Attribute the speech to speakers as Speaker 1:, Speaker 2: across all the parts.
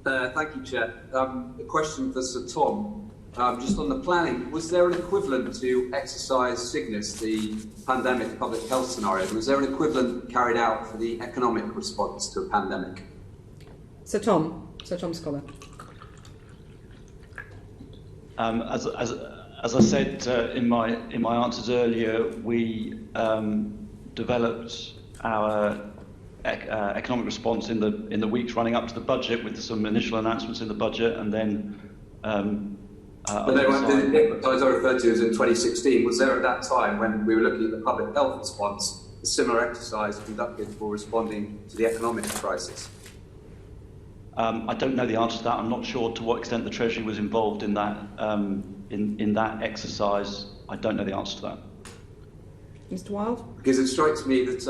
Speaker 1: Thank you, Chair. A question for Sir Tom. Just on the planning, was there an equivalent to Exercise Cygnus, the pandemic public health scenario? Was there an equivalent carried out for the economic response to a pandemic?
Speaker 2: Sir Tom Scholar.
Speaker 3: As I said in my answers earlier, we developed our economic response in the weeks running up to the budget, with some initial announcements in the budget, and then.
Speaker 1: But the exercise I referred to was in 2016. Was there at that time, when we were looking at the public health response, a similar exercise conducted for responding to the economic crisis?
Speaker 3: I don't know the answer to that. I'm not sure to what extent the Treasury was involved in that in that exercise. I don't know the answer to that.
Speaker 2: Mr. Wilde?
Speaker 1: Because it strikes me that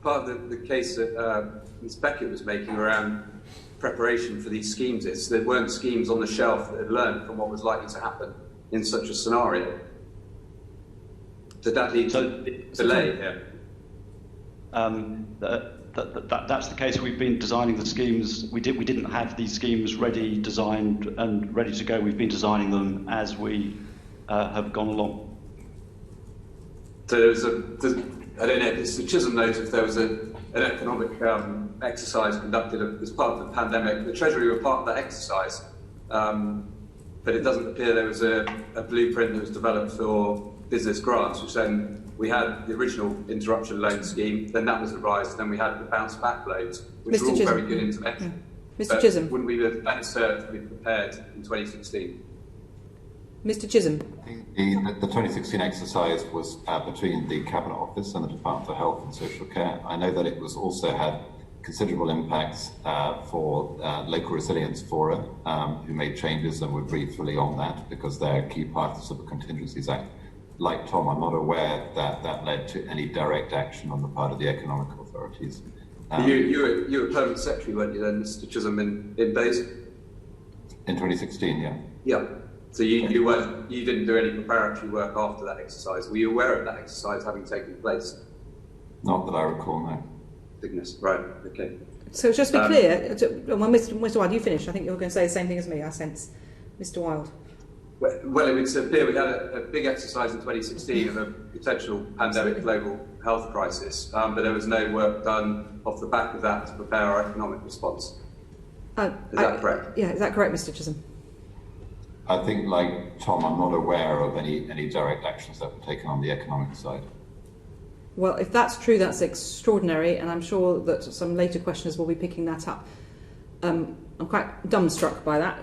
Speaker 1: part of the case that Ms Beckett was making around preparation for these schemes is there weren't schemes on the shelf that had learned from what was likely to happen in such a scenario. Did that lead to delay here?
Speaker 3: That's the case. We've been designing the schemes. We didn't have these schemes ready, designed and ready to go. We've been designing them as we have gone along.
Speaker 1: So I don't know if Mr Chisholm knows if there was an economic exercise conducted as part of the pandemic. The Treasury were part of that exercise, but it doesn't appear there was a blueprint that was developed for business grants, which then we had the original interruption loan scheme, then that was revised, then we had the bounce back loans, which were all very good intervention.
Speaker 2: Yeah. Mr Chisholm.
Speaker 1: Wouldn't we have better served to be prepared in 2016?
Speaker 2: Mr Chisholm.
Speaker 4: The 2016 exercise was between the Cabinet Office and the Department for Health and Social Care. I know that it was also had considerable impacts for local resilience fora, who made changes and were briefed fully on that because they're key parts of the Contingencies Act. Like Tom, I'm not aware that that led to any direct action on the part of the economic authorities.
Speaker 1: You were Permanent Secretary, weren't you then, Mr Chisholm, in BEIS?
Speaker 4: In 2016, yeah.
Speaker 1: Yeah. So you didn't do any preparatory work after that exercise. Were you aware of that exercise having taken place?
Speaker 4: Not that I recall, no.
Speaker 1: Cygnus, right, okay.
Speaker 2: So just to be clear, well, Mr Wilde, you finished. I think you were going to say the same thing as me, I sense. Mr Wilde.
Speaker 1: Well, it would appear we had a big exercise in 2016 of a potential pandemic global health crisis, but there was no work done off the back of that to prepare our economic response. Is that correct?
Speaker 2: Yeah, is that correct, Mr Chisholm?
Speaker 4: I think, like Tom, I'm not aware of any direct actions that were taken on the economic side.
Speaker 2: Well, if that's true, that's extraordinary, and I'm sure that some later questioners will be picking that up. I'm quite dumbstruck by that.